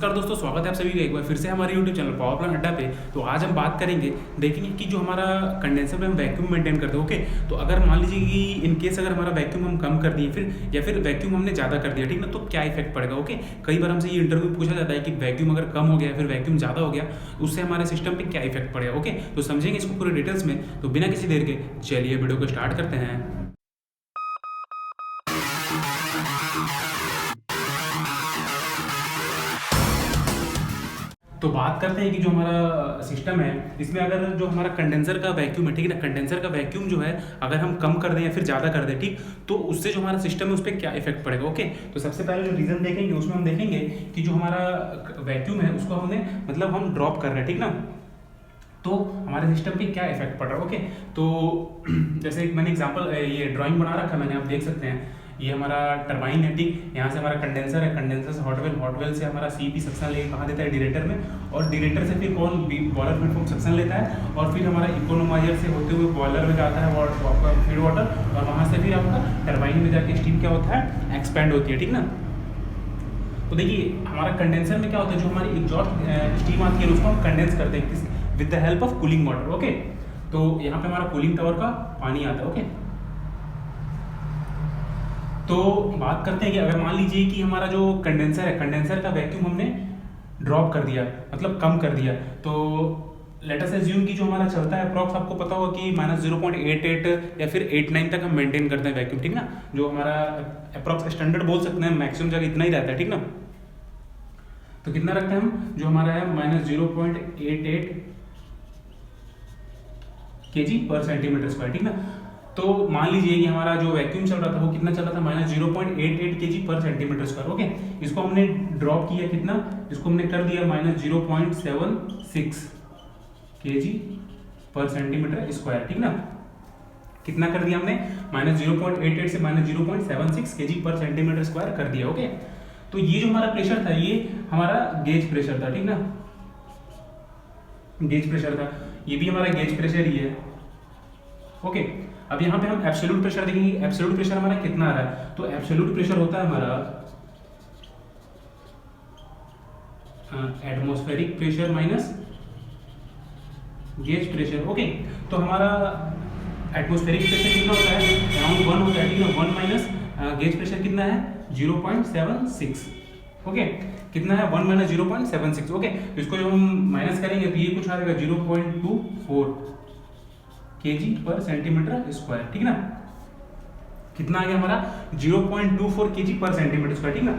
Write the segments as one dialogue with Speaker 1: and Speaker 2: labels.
Speaker 1: नमस्कार दोस्तों, स्वागत है आप सभी का एक बार फिर से हमारे YouTube चैनल पावर प्लांट अड्डा पे। तो आज हम बात करेंगे, देखेंगे कि जो हमारा कंडेंसर में हम वैक्यूम मेंटेन करते हैं। ओके, तो अगर मान लीजिए कि इन केस अगर हमारा वैक्यूम हम कम कर दिए फिर वैक्यूम हमने ज़्यादा कर दिया, ठीक ना, तो क्या इफेक्ट पड़ेगा। ओके, कई बार हमसे ये इंटरव्यू पूछा जाता है कि वैक्यूम अगर कम हो गया फिर वैक्यूम ज़्यादा हो गया, उससे हमारे सिस्टम पर क्या इफेक्ट पड़ेगा। ओके, तो समझेंगे इसको पूरे डिटेल्स में। तो बिना किसी देर के चलिए वीडियो को स्टार्ट करते हैं। तो बात करते हैं कि जो हमारा सिस्टम है इसमें अगर जो हमारा कंडेंसर का वैक्यूम है, ठीक है ना, कंडेंसर का वैक्यूम जो है अगर हम कम कर दें या फिर ज़्यादा कर दें, ठीक, तो उससे जो हमारा सिस्टम है उस पर क्या इफेक्ट पड़ेगा। ओके, तो सबसे पहले जो रीज़न देखेंगे उसमें हम देखेंगे कि जो हमारा वैक्यूम है उसको हमने मतलब हम ड्रॉप कर रहे हैं, ठीक ना, तो हमारे सिस्टम पे क्या इफेक्ट पड़ रहा है। ओके, तो जैसे मैंने एग्जांपल ये ड्राइंग बना रखा है मैंने, आप देख सकते हैं ये हमारा टरबाइन है, ठीक, यहाँ से हमारा कंडेंसर है, कंडेंसर से हॉटवेल से हमारा सीपी सक्शन लेके कहाँ देता है, डिरेटर में, और डिरेटर से फिर कौन बॉयलर फीड फॉर्म सक्शन लेता है, और फिर हमारा इकोनोमाइजर से होते हुए बॉयलर में जाता है आपका फीड वाटर, और वहाँ से फिर आपका टरबाइन में जाके स्टीम क्या होता है, एक्सपेंड होती है, ठीक ना। तो देखिए हमारा कंडेंसर में क्या होता है, जो हमारी एग्जॉस्ट स्टीम आती है उसको हम कंडेंस करते हैं with the help of cooling water. Okay, तो यहाँ पे हमारा कूलिंग टावर का पानी आता है। ओके, तो बात करते हैं कि अगर मान लीजिए कि हमारा जो कंडेंसर है, कंडेंसर का वैक्यूम हमने ड्रॉप कर दिया, मतलब कम कर दिया, तो लेट अस अज्यूम कि जो हमारा चलता है अप्रॉक्स, आपको पता होगा कि -0.88 या फिर 89 तक हम मेंटेन करते हैं वैक्यूम, ठीक ना, जो हमारा अप्रॉक्स स्टैंडर्ड बोल सकते हैं, मैक्सिमम जगह इतना ही रहता है, ठीक ना। तो कितना रखते हैं हम, जो हमारा है -0.88 kg पर सेंटीमीटर स्क्वायर, ठीक ना। तो मान लीजिए कि हमारा जो वैक्यूम चल रहा था वो कितना चल रहा था, -0.88 kg पर सेंटीमीटर स्क्वायर। ओके, इसको हमने ड्रॉप किया कितना, इसको हमने कर दिया -0.76 kg पर सेंटीमीटर स्क्वायर, ठीक ना। कितना कर दिया हमने, -0.88 से -0.76 kg पर सेंटीमीटर स्क्वायर कर दिया। ओके, तो ये जो हमारा प्रेशर था ये हमारा गेज प्रेशर था, ठीक ना, गेज प्रेशर था, ये भी हमारा गेज प्रेशर ही है। ओके, अब यहाँ पे हम एब्सोल्यूट प्रेशर देखेंगे, एब्सोल्यूट प्रेशर हमारा कितना आ रहा है, तो एब्सोल्यूट प्रेशर होता है हमारा atmospheric pressure minus gauge pressure. Okay, तो हमारा एटमॉस्फेरिक प्रेशर कितना होता है, अराउंड 1 होता है, ठीक है, 1 माइनस गेज प्रेशर कितना है 0.76। ओके, कितना है 1 माइनस 0.76। ओके, तो इसको जब हम माइनस करेंगे तो ये कुछ आ जाएगा 0.24 kg पर सेंटीमीटर स्क्वायर, ठीक ना। कितना आ गया हमारा 0.24 kg पर सेंटीमीटर स्क्वायर, ठीक ना।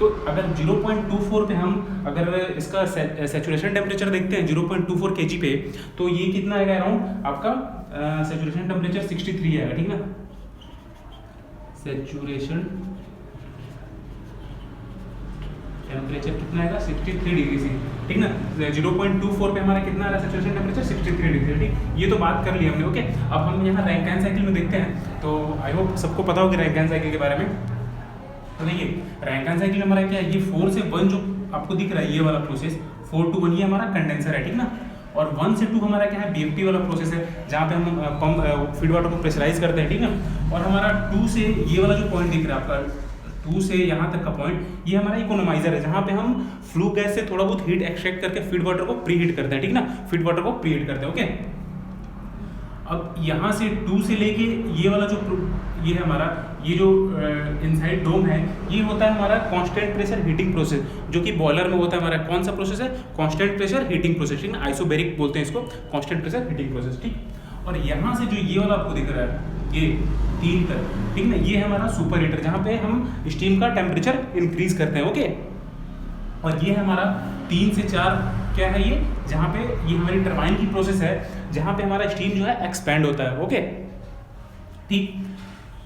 Speaker 1: तो अगर 0.24 पे हम अगर इसका सैचुरेशन टेम्परेचर देखते हैं 0.24 kg पे, तो ये कितना आएगा, अराउंड आपका सैचुरेशन टेम्परेचर 63 आएगा, ठीक ना, सैचुरेशन टेम्परेचर कितना आएगा 63 डिग्री से, ठीक ना। 0.24 पे हमारा कितना आ रहा है सैचुरेशन टेम्परेचर 63 डिग्री, ठीक। ये तो बात कर ली हमने। ओके, अब हम यहाँ रैंकाइन साइकिल में देखते हैं, तो आई होप सबको पता होगा रैंकाइन साइकिल के बारे में। तो देखिए रैंकाइन साइकिल हमारा क्या है, ये 4 से 1 जो आपको दिख रहा है ये वाला प्रोसेस, 4 to 1 ये हमारा कंडेंसर है, ठीक ना, और 1 से 2 हमारा क्या है, बीएफटी वाला प्रोसेस है, जहाँ पे हम पंप फीड वाटर को प्रेशराइज करते हैं, ठीक ना, और हमारा 2 से ये वाला जो पॉइंट दिख रहा है आपका 2 से यहाँ तक का पॉइंट, ये हमारा इकोनोमाइजर है, जहाँ पे हम फ्लू गैस से थोड़ा बहुत हीट एक्सट्रैक्ट करके फीड वाटर को प्री हीट करते हैं, ठीक ना, फीड वाटर को प्री हीट करते हैं। ओके, अब यहाँ से 2 से लेके ये वाला जो ये है हमारा, ये जो इनसाइड डोम है, ये होता है हमारा कांस्टेंट प्रेशर हीटिंग प्रोसेस, जो कि बॉयलर में होता है हमारा। कौन सा प्रोसेस है, कांस्टेंट प्रेशर हीटिंग प्रोसेस, ठीक ना, आइसोबैरिक बोलते हैं इसको, कांस्टेंट प्रेशर हीटिंग प्रोसेस, ठीक। और यहाँ से जो ये वाला आपको दिख रहा है ये 3 तक, ठीक ना, ये है हमारा सुपर हीटर, जहाँ पे हम स्टीम का टेम्परेचर इंक्रीज करते हैं। ओके, और ये है हमारा 3 से 4 क्या है ये, जहाँ पे ये हमारी टरबाइन की प्रोसेस है, जहाँ पे हमारा स्टीम जो है एक्सपेंड होता है। ओके, ठीक,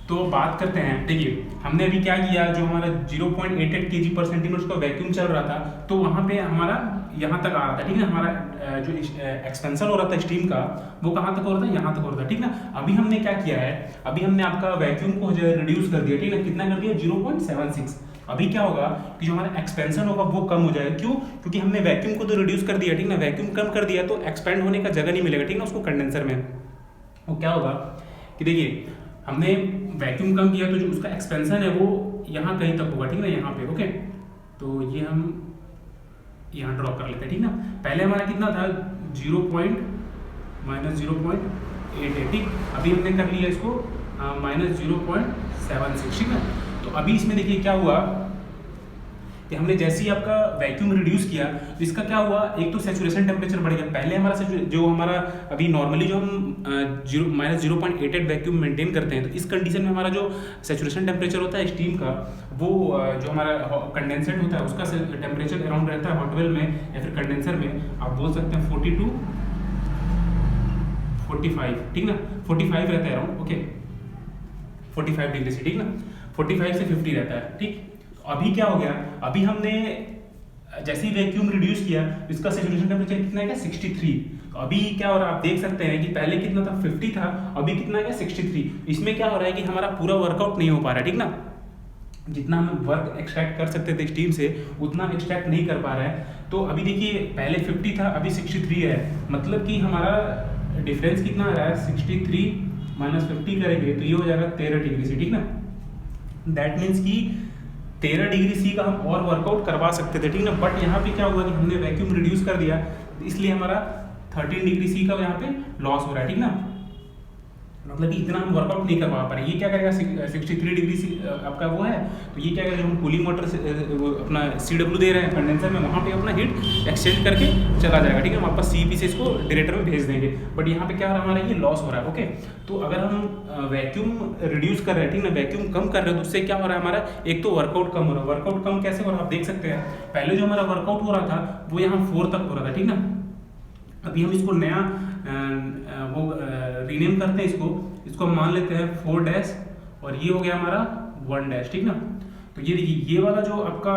Speaker 1: तो बात करते हैं, देखिए हमने अभी क्या किया, जो हमारा 0.88 kg पर सेंटीमीटर का वैक्यूम चल रहा था, तो वहाँ पे हमारा यहाँ तक आ रहा था, ठीक है, हमारा जो एक्सपेंशन हो रहा था स्टीम का वो कहाँ तक हो रहा था, यहाँ तक हो रहा था, ठीक ना। अभी हमने क्या किया है, अभी हमने आपका वैक्यूम को जो है रिड्यूस कर दिया, ठीक ना, कितना कर दिया 0.76। अभी क्या होगा कि जो हमारा एक्सपेंशन होगा वो कम हो जाएगा, क्यों, क्योंकि हमने वैक्यूम को तो रिड्यूस कर दिया, ठीक ना, वैक्यूम कम कर दिया तो एक्सपेंड होने का जगह नहीं मिलेगा, ठीक ना, उसको कंडेंसर में। वो क्या होगा कि देखिए हमने वैक्यूम कम किया तो जो उसका एक्सपेंशन है वो यहाँ कहीं तक होगा, ठीक ना, यहाँ पे। ओके, तो ये हम यहाँ ड्रॉ कर लेते हैं, ठीक ना। पहले हमारा कितना था, -0.88, ठीक। अभी हमने कर लिया इसको -0.76, ठीक ना। तो अभी इसमें देखिए क्या हुआ कि हमने जैसे ही आपका वैक्यूम रिड्यूस किया तो इसका क्या हुआ, एक तो सैचुरेशन टेम्परेचर बढ़ गया। पहले हमारा जो हमारा अभी नॉर्मली जो हम -0.88 वैक्यूम मेंटेन करते हैं, तो इस कंडीशन में हमारा जो सैचुरेशन टेम्परेचर होता है स्टीम का, वो जो हमारा कंडेंसेट होता है उसका टेम्परेचर अराउंड रहता है हॉट वेल में या फिर कंडेंसर में, आप बोल सकते हैं 40 to 45, ठीक ना। 45 रहता है अराउंड, ओके, 45 डिग्री से, ठीक ना। 45 से 50 रहता है, ठीक। अभी क्या हो गया, अभी हमने जैसे ही वैक्यूम रिड्यूस किया इसका सैचुरेशन टेम्परेचर कितना है, 63। तो अभी क्या हो रहा है, आप देख सकते हैं कि पहले कितना था, 50 था, अभी कितना है, 63। इसमें क्या हो रहा है कि हमारा पूरा वर्कआउट नहीं हो पा रहा है, ठीक ना। जितना हम वर्क एक्सट्रैक्ट कर सकते थे स्टीम से उतना एक्सट्रैक्ट नहीं कर पा रहा है। तो अभी देखिए पहले 50 था, अभी 63 है, मतलब कि हमारा डिफरेंस कितना आ रहा है, 63 - 50 करेंगे तो ये हो जाएगा 13 डिग्री सी, ठीक ना। दैट मीन्स कि 13 डिग्री सी का हम और वर्कआउट करवा सकते थे, ठीक ना। बट यहाँ पे क्या हुआ कि हमने वैक्यूम रिड्यूस कर दिया, इसलिए हमारा 13 डिग्री सी का यहाँ पे लॉस हो रहा है, ठीक ना। मतलब कि इतना हम वर्कआउट नहीं करवा पा रहे। ये क्या करेगा, 63 डिग्री सी आपका वो है, तो ये क्या करेगा, जो हम कूलिंग वाटर से अपना CW दे रहे हैं कंडेंसर में, वहाँ पे अपना हीट एक्सचेंज करके चला जाएगा, ठीक है। हम वापस CEP से इसको डायरेक्टर में भेज देंगे। बट यहाँ पे क्या हो रहा है, हमारा ये लॉस हो रहा है, ओके। तो अगर हम वैक्यूम रिड्यूस कर रहे हैं, ठीक ना, वैक्यूम कम कर रहे हैं, तो उससे क्या हो रहा है, हमारा एक तो वर्कआउट कम हो रहा है। वर्कआउट कम कैसे हो रहा है, आप देख सकते हैं। पहले जो हमारा वर्कआउट हो रहा था वो यहाँ 4 तक हो रहा था, ठीक ना। अभी हम इसको नया वो रीनेम करते हैं, इसको हम मान लेते हैं 4 और ये हो गया हमारा 1, ठीक ना। तो ये देखिए, ये वाला जो आपका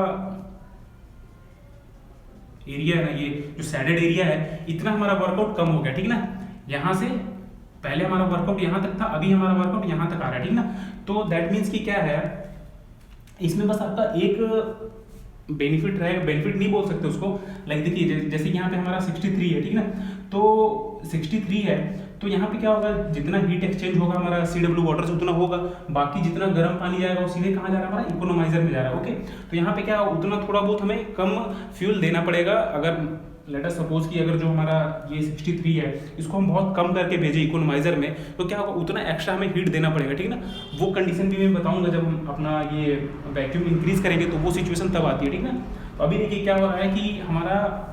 Speaker 1: एरिया है ना, ये जो सैडेड एरिया है, इतना हमारा वर्कआउट कम हो गया, ठीक ना। यहाँ से पहले हमारा वर्कआउट यहाँ तक था, अभी हमारा वर्कआउट यहाँ तक आ रहा है, ठीक ना। तो दैट मीन्स कि क्या है, इसमें बस आपका एक बेनिफिट रहेगा, बेनिफिट नहीं बोल सकते उसको। लाइक देखिए, जैसे कि यहाँ पे हमारा 63 है, ठीक ना। तो 63 है, तो यहाँ पे क्या होगा, जितना हीट एक्सचेंज होगा हमारा CW वाटर से उतना होगा, बाकी जितना गर्म पानी जाएगा वो सीधे कहाँ जा रहा है, हमारा इकोनोमाइजर में जा रहा है, ओके। तो यहाँ पे क्या उतना थोड़ा बहुत हमें कम फ्यूल देना पड़ेगा। अगर लेट अस सपोज कि अगर जो हमारा ये 63 है इसको हम बहुत कम करके भेजें इकोनोमाइजर में, तो क्या होगा, उतना एक्स्ट्रा हमें हीट देना पड़ेगा, ठीक ना। वो कंडीशन भी मैं बताऊंगा जब हम अपना ये वैक्यूम इंक्रीज करेंगे, तो वो सिचुएशन तब आती है, ठीक ना। तो अभी देखिए क्या हो रहा है कि हमारा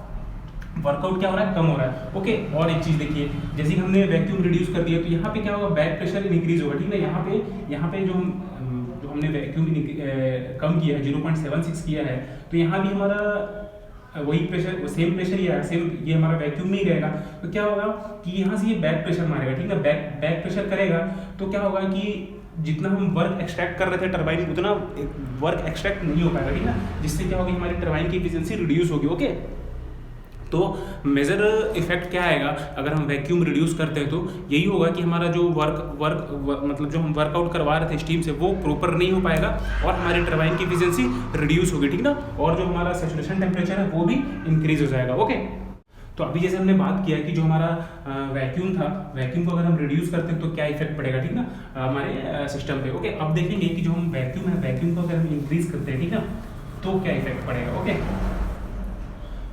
Speaker 1: वर्कआउट क्या हो रहा है, कम हो रहा है, ओके। और एक चीज़ देखिए, जैसे कि हमने वैक्यूम रिड्यूस कर दिया तो यहाँ पे क्या होगा, बैक प्रेशर इंक्रीज होगा, ठीक ना। यहाँ पे जो हमने वैक्यूम कम किया है, 0.76 किया है, तो यहाँ भी हमारा वही प्रेशर, सेम प्रेशर ही है, सेम ये हमारा वैक्यूम में ही रहेगा। तो क्या होगा कि यहाँ से ये बैक प्रेशर मारेगा, ठीक ना। बैक प्रेशर करेगा तो क्या होगा कि जितना हम वर्क एक्सट्रैक्ट कर रहे थे टरबाइन, उतना वर्क एक्सट्रैक्ट नहीं हो पाएगा, ठीक ना। जिससे क्या होगी, हमारी टरबाइन की एफिशिएंसी रिड्यूस होगी, ओके। तो मेजर इफेक्ट क्या आएगा अगर हम वैक्यूम रिड्यूस करते हैं, तो यही होगा कि हमारा जो मतलब जो हम वर्कआउट करवा रहे थे स्टीम से, वो प्रॉपर नहीं हो पाएगा और हमारी टरबाइन की एफिशिएंसी रिड्यूस होगी, ठीक ना। और जो हमारा सैचुरेशन टेम्परेचर है वो भी इंक्रीज हो जाएगा, ओके। तो अभी जैसे हमने बात किया कि जो हमारा वैक्यूम था, वैक्यूम को अगर हम रिड्यूस करते हैं तो क्या इफेक्ट पड़ेगा, ठीक ना, हमारे सिस्टम पे, ओके। अब देखेंगे कि जो हम वैक्यूम है, वैक्यूम को अगर हम इंक्रीज करते हैं, ठीक ना, तो क्या इफेक्ट पड़ेगा, ओके।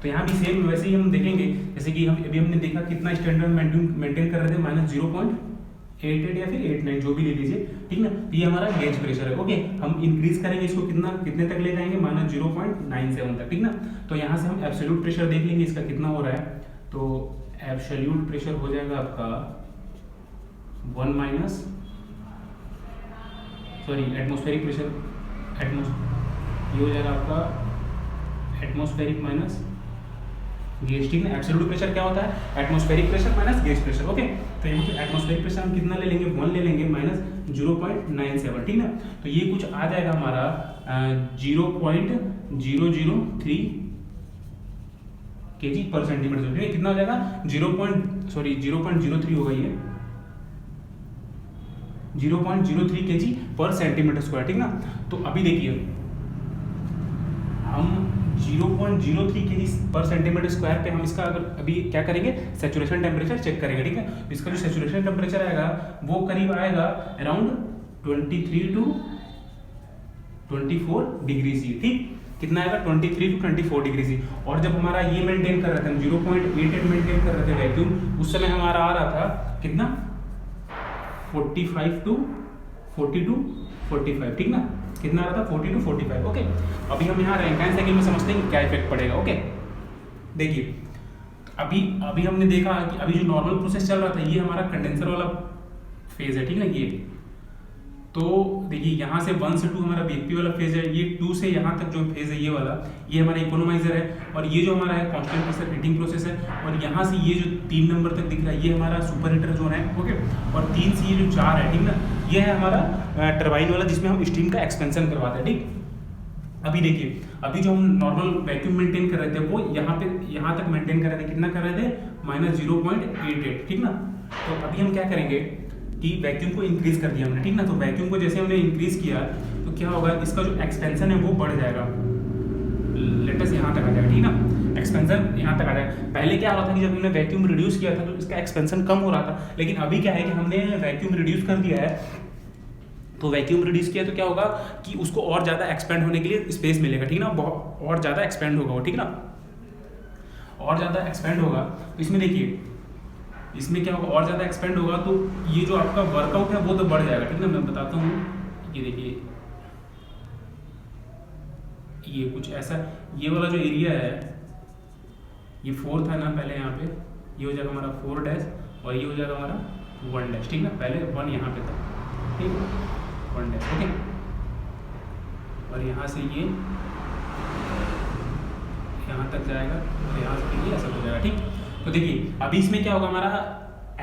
Speaker 1: तो यहाँ भी सेम वैसे ही हम देखेंगे, जैसे कि अभी हमने देखा कितना स्टैंडर्ड मेंटेन कर रहे थे, -0.88 या फिर 89 जो भी ले लीजिए, ठीक ना। तो ये हमारा गेज प्रेशर है, ओके। हम इंक्रीज करेंगे इसको कितने तक ले जाएंगे, -0.97 तक, ठीक ना। तो यहाँ से हम एब्सोल्यूट प्रेशर देख लेंगे इसका कितना हो रहा है। तो एब्सोल्यूट प्रेशर हो जाएगा आपका एटमॉस्फेरिक प्रेशर, ये हो जाएगा आपका एटमॉस्फेरिक माइनस गेज, ठीक ना। एब्सोल्यूट प्रेशर क्या होता है, atmospheric pressure minus gauge pressure, okay. तो यहाँ पे एटमॉस्फेरिक प्रेशर हम कितना ले लेंगे, 1 ले लेंगे, -0.97, ठीक ना। तो ये कुछ आ जाएगा हमारा 0.003 kg पर सेंटीमीटर, ठीक है। कितना हो जाएगा, 0.03 होगा ये, 0.03 kg पर सेंटीमीटर स्क्वायर, ठीक ना। तो अभी देखिए हम 0.03 kg पर सेंटीमीटर स्क्वायर पे हम इसका अगर अभी क्या करेंगे, सैचुरेशन टेम्परेचर चेक करेंगे, ठीक है। तो इसका जो सैचुरेशन टेम्परेचर आएगा वो करीब आएगा अराउंड 23 to 24 डिग्री सी, ठीक। कितना आएगा 23 to 24 डिग्री सी। और जब हमारा ये मेंटेन कर रहे थे हम 0.88 मेंटेन कर रहे थे वैक्यूम, उस समय हमारा आ रहा था कितना 45 to 45, ठीक ना, कितना आ रहा था 40 to 45। ओके, अभी हम यहाँ रैंकाइन साइकिल में समझते हैं कि क्या इफेक्ट पड़ेगा। ओके, देखिए अभी हमने देखा कि अभी जो नॉर्मल प्रोसेस चल रहा था ये हमारा कंडेंसर वाला फेज है, ठीक ना। ये तो देखिए यहाँ से 1 से 2 हमारा बीएफपी वाला फेज है, ये 2 से यहाँ तक जो फेज है ये वाला, ये हमारा इकोनोमाइजर है, और ये जो हमारा है कांस्टेंट प्रेशर हीटिंग प्रोसेस है, और यहाँ से ये जो 3 नंबर तक दिख रहा है ये हमारा सुपर हीटर जोन है। ओके, और 3 से ये जो 4 है, ठीक ना, ये है हमारा टरबाइन वाला जिसमें हम स्टीम का एक्सपेंशन करवाते हैं, ठीक। अभी देखिए अभी जो हम नॉर्मल वैक्यूम मेंटेन कर रहे थे वो यहाँ तक मेंटेन कर रहे थे, कितना कर रहे थे -0.88, ठीक ना। तो अभी हम क्या करेंगे कि वैक्यूम को इंक्रीज कर दिया हमने, ठीक ना। तो वैक्यूम को जैसे हमने इंक्रीज किया तो क्या होगा, इसका जो एक्सपेंशन है वो बढ़ जाएगा, लेटेस्ट यहाँ तक आ जाएगा, ठीक ना, एक्सपेंशन यहाँ तक आ जाएगा। पहले क्या हो रहा था कि जब हमने वैक्यूम रिड्यूस किया था तो इसका एक्सपेंशन कम हो रहा था, लेकिन अभी क्या है कि हमने वैक्यूम रिड्यूस कर दिया है, तो वैक्यूम रिड्यूस किया तो क्या होगा कि उसको और ज़्यादा एक्सपेंड होने के लिए स्पेस मिलेगा, ठीक ना, और ज़्यादा एक्सपेंड होगा वो, ठीक ना, और ज़्यादा एक्सपेंड होगा। तो इसमें देखिए इसमें क्या होगा, और ज़्यादा एक्सपेंड होगा तो ये जो आपका वर्कआउट है वो तो बढ़ जाएगा, ठीक ना। मैं बताता हूँ, ये देखिए ये कुछ ऐसा, ये वाला जो एरिया है ये 4 था ना पहले, यहाँ पे ये हो जाएगा हमारा 4 डैश और ये हो जाएगा हमारा 1 डैश, ठीक ना। पहले 1 यहाँ पे था, ठीक है, 1 डैश, ओके, और यहाँ से ये यहाँ तक जाएगा और यहाँ से ये ऐसा हो जाएगा, ठीक। तो देखिए अभी इसमें क्या होगा, हमारा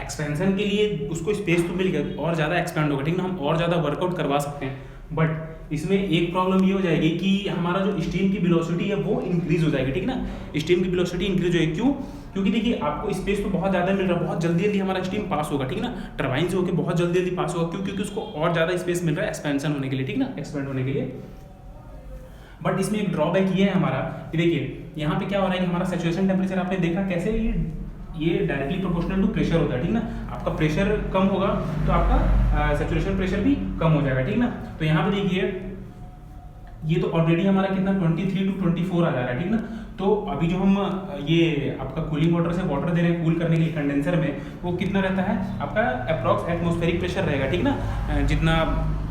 Speaker 1: एक्सपेंशन के लिए उसको स्पेस तो मिल गया, और ज़्यादा एक्सपेंड होगा, ठीक ना, हम और ज़्यादा वर्कआउट करवा सकते हैं। बट इसमें एक प्रॉब्लम ये हो जाएगी कि हमारा जो स्टीम की वेलोसिटी है वो इंक्रीज हो जाएगी, ठीक ना, स्टीम की वेलोसिटी इंक्रीज होगी। क्यों? क्योंकि देखिए आपको स्पेस तो बहुत ज़्यादा मिल रहा है, बहुत जल्दी हमारा स्टीम पास होगा, ठीक ना, टरबाइन से होकर बहुत जल्दी पास होगा। क्यों? क्योंकि उसको और ज़्यादा स्पेस मिल रहा है एक्सपेंशन होने के लिए, ठीक ना, एक्सपेंड होने के लिए। बट इसमें एक ड्रॉबैक ये है हमारा कि देखिए यहाँ पे क्या हो रहा है कि हमारा सैचुरेशन टेम्परेचर आपने देखा कैसे ये डायरेक्टली प्रोपोर्शनल टू प्रेशर होता है, ठीक ना। आपका प्रेशर कम होगा तो आपका सैचुरेशन प्रेशर भी कम हो जाएगा, ठीक ना। तो यहाँ पे देखिए ये तो ऑलरेडी हमारा कितना 23 to 24 आ जा रहा है, ठीक ना। तो अभी जो हम ये आपका कूलिंग वाटर से वाटर दे रहे हैं कूल करने के लिए कंडेंसर में, वो कितना रहता है आपका अप्रॉक्स एटमॉस्फेरिक प्रेशर रहेगा, ठीक ना, जितना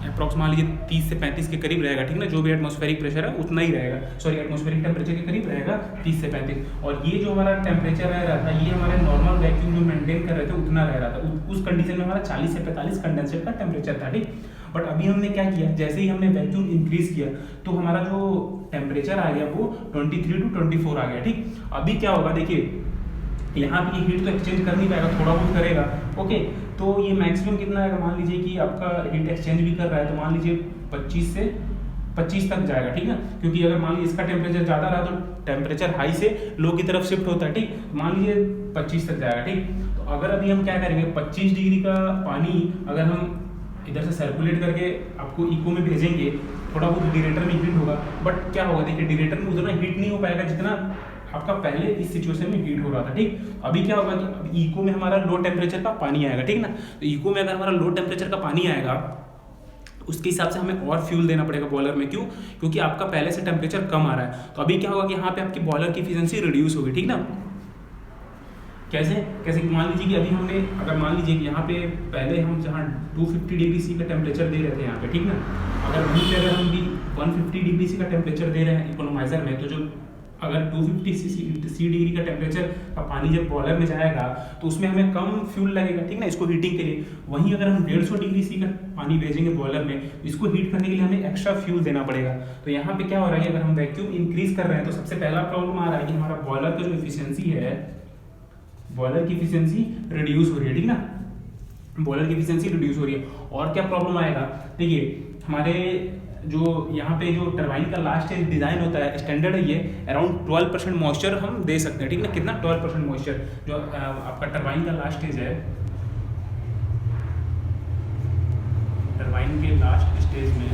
Speaker 1: अप्रॉक्स मान लीजिए 30 से 35 के करीब रहेगा, ठीक ना, जो भी एटमॉस्फेरिक प्रेशर है उतना ही रहेगा, सॉरी एटमॉस्फेरिक टेम्परेचर के करीब रहेगा 30 से 35। और ये जो हमारा टेम्परेचर रह रहा था ये हमारे नॉर्मल वैक्यूम जो मेंटेन कर रहे थे उतना रह रहा था, उस कंडीशन में हमारा 40 से 45 कंडेंसर का टेम्परेचर था, ठीक। बट अभी हमने क्या किया, जैसे ही हमने वैक्यूम इंक्रीज किया तो हमारा जो टेम्परेचर आ गया वो 23 to 24 आ गया, ठीक। अभी क्या होगा देखिए यहाँ पे ये हीट तो एक्सचेंज कर नहीं पाएगा, थोड़ा बहुत करेगा, ओके। तो ये मैक्सिमम कितना आएगा, मान लीजिए कि आपका हीट एक्सचेंज भी कर रहा है तो मान लीजिए 25 तक जाएगा, ठीक ना। क्योंकि अगर मान लीजिए इसका टेम्परेचर ज़्यादा रहा तो टेम्परेचर हाई से लो की तरफ शिफ्ट होता है, ठीक। मान लीजिए 25 तक जाएगा, ठीक। तो अगर अभी हम क्या करेंगे 25 डिग्री का पानी अगर हम इधर से सर्कुलेट करके आपको इको में भेजेंगे, थोड़ा बहुत डिरेटर में हीट होगा, बट क्या होगा देखिए डिरेटर में उतना हीट नहीं हो पाएगा जितना आपका पहले इस सिचुएशन में हीट हो रहा था, ठीक। अभी क्या होगा कि अब इको में हमारा लो टेम्परेचर का पानी आएगा, ठीक ना। तो इको में अगर हमारा लो टेम्परेचर का पानी आएगा उसके हिसाब से हमें और फ्यूल देना पड़ेगा बॉयलर में। क्यों? क्योंकि आपका पहले से टेम्परेचर कम आ रहा है। तो अभी क्या होगा कि यहाँ पे आपकी बॉयलर की एफिशिएंसी रिड्यूस होगी, ठीक ना। कैसे मान लीजिए कि अभी हमने अगर मान लीजिए कि यहाँ पे पहले हम जहाँ 250 डिग्री सी का टेम्परेचर दे रहे थे यहाँ पे, ठीक ना, अगर वहीं पे अगर हम भी 150 डिग्री सी का टेम्परेचर दे रहे हैं इकोनोमाइजर में, तो जो अगर 250 डिग्री का टेम्परेचर का पानी जब बॉयलर में जाएगा तो उसमें हमें कम फ्यूल लगेगा, ठीक ना, इसको हीटिंग के लिए। वहीं अगर हम 150 डिग्री सी का पानी भेजेंगे बॉयलर में, इसको हीट करने के लिए हमें एक्स्ट्रा फ्यूल देना पड़ेगा। तो यहाँ पे क्या हो रहा है, अगर हम वैक्यूम इंक्रीज कर रहे हैं तो सबसे पहला प्रॉब्लम आ रहा है कि हमारा बॉयलर का जो एफिशिएंसी है, बॉयलर की एफिशिएंसी रिड्यूस हो रही है, ठीक ना, बॉयलर की एफिशिएंसी रिड्यूस हो रही है। और क्या प्रॉब्लम आएगा, देखिए हमारे जो यहाँ पे जो टरबाइन का लास्ट स्टेज डिजाइन होता है स्टैंडर्ड है, ये अराउंड 12% मॉइस्चर हम दे सकते हैं, ठीक ना। कितना 12% मॉइस्चर जो आपका टरबाइन का लास्ट स्टेज है, टरबाइन के लास्ट स्टेज में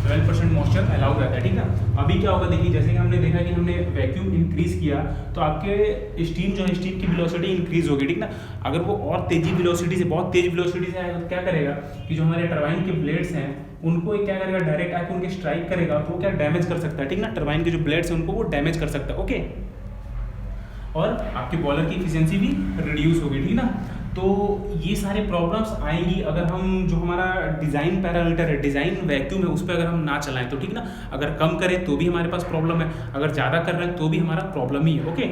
Speaker 1: 12% मॉइस्चर अलाउ रहता है, ठीक ना। अभी क्या होगा देखिए, जैसे कि हमने देखा कि हमने वैक्यूम इंक्रीज किया तो आपके स्टीम जो है स्टीम की वेलोसिटी इंक्रीज होगी, ठीक ना। अगर वो और तेजी वेलोसिटी से बहुत तेज वेलोसिटी से आएगा तो क्या करेगा कि जो हमारे टरबाइन के ब्लेड्स हैं उनको क्या करेगा, डायरेक्ट आके उनके स्ट्राइक करेगा तो क्या डैमेज कर सकता है, ठीक ना, टरबाइन के जो ब्लेड्स हैं उनको वो डैमेज कर सकता है। ओके, और आपके बॉलर की एफिशिएंसी भी रिड्यूस होगी, ठीक ना। तो ये सारे प्रॉब्लम्स आएंगी अगर हम जो हमारा डिज़ाइन पैरामीटर है, डिज़ाइन वैक्यूम है, उस पर अगर हम ना चलाएं तो, ठीक ना। अगर कम करें तो भी हमारे पास प्रॉब्लम है, अगर ज़्यादा कर रहे हैं तो भी हमारा प्रॉब्लम ही है। ओके,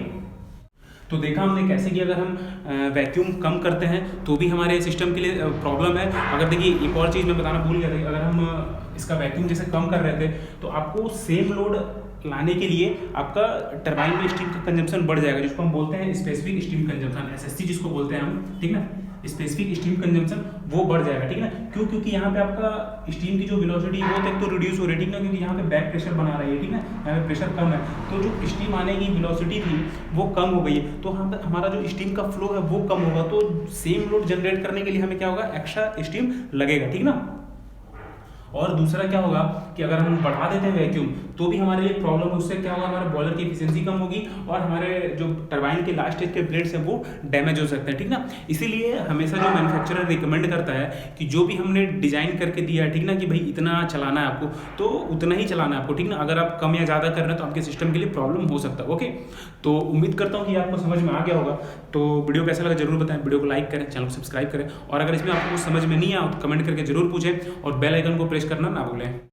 Speaker 1: तो देखा हमने कैसे कि अगर हम वैक्यूम कम करते हैं तो भी हमारे सिस्टम के लिए प्रॉब्लम है। अगर देखिए एक और चीज़ मैं बताना भूल गया था, अगर हम इसका वैक्यूम जैसे कम कर रहे थे तो आपको सेम लोड लाने के लिए आपका टरबाइन में स्टीम का कंजम्पशन बढ़ जाएगा, जिसको हम बोलते हैं स्पेसिफिक स्टीम कंजम्पशन, एसएससी जिसको बोलते हैं हम, ठीक ना। स्पेसिफिक स्टीम कंजम्पशन वो बढ़ जाएगा, ठीक ना। क्यों? क्योंकि यहाँ पे आपका स्टीम की जो वेलोसिटी है वो तक तो रिड्यूस हो रही है, ठीक ना, क्योंकि यहाँ पे बैक प्रेशर बना रही है, ठीक ना, यहाँ पे प्रेशर कम है, तो जो स्टीम आने की वेलोसिटी थी वो कम हो गई है, तो यहाँ पे हमारा जो स्टीम का फ्लो है वो कम होगा, तो सेम लोड जनरेट करने के लिए हमें क्या होगा, एक्स्ट्रा स्टीम लगेगा, ठीक ना। और दूसरा क्या होगा कि अगर हम बढ़ा देते हैं वैक्यूम तो भी हमारे लिए प्रॉब्लम है, उससे क्या होगा, हमारे बॉयलर की एफिशिएंसी कम होगी और हमारे जो टरबाइन के लास्ट स्टेज के ब्लेड्स हैं वो डैमेज हो सकते हैं, ठीक ना। इसीलिए हमेशा जो मैन्युफैक्चरर रिकमेंड करता है कि जो भी हमने डिजाइन करके दिया है, ठीक ना, कि भाई इतना चलाना है आपको तो उतना ही चलाना है आपको, ठीक ना। अगर आप कम या ज़्यादा कर रहे हैं तो आपके सिस्टम के लिए प्रॉब्लम हो सकता है। ओके, तो उम्मीद करता हूँ कि आपको समझ में आ गया होगा। तो वीडियो कैसा लगा जरूर बताएं, वीडियो को लाइक करें, चैनल को सब्सक्राइब करें, और अगर इसमें आपको कुछ समझ में नहीं आया तो कमेंट करके जरूर पूछें और बेल आइकन को प्रेस करना ना भूलें।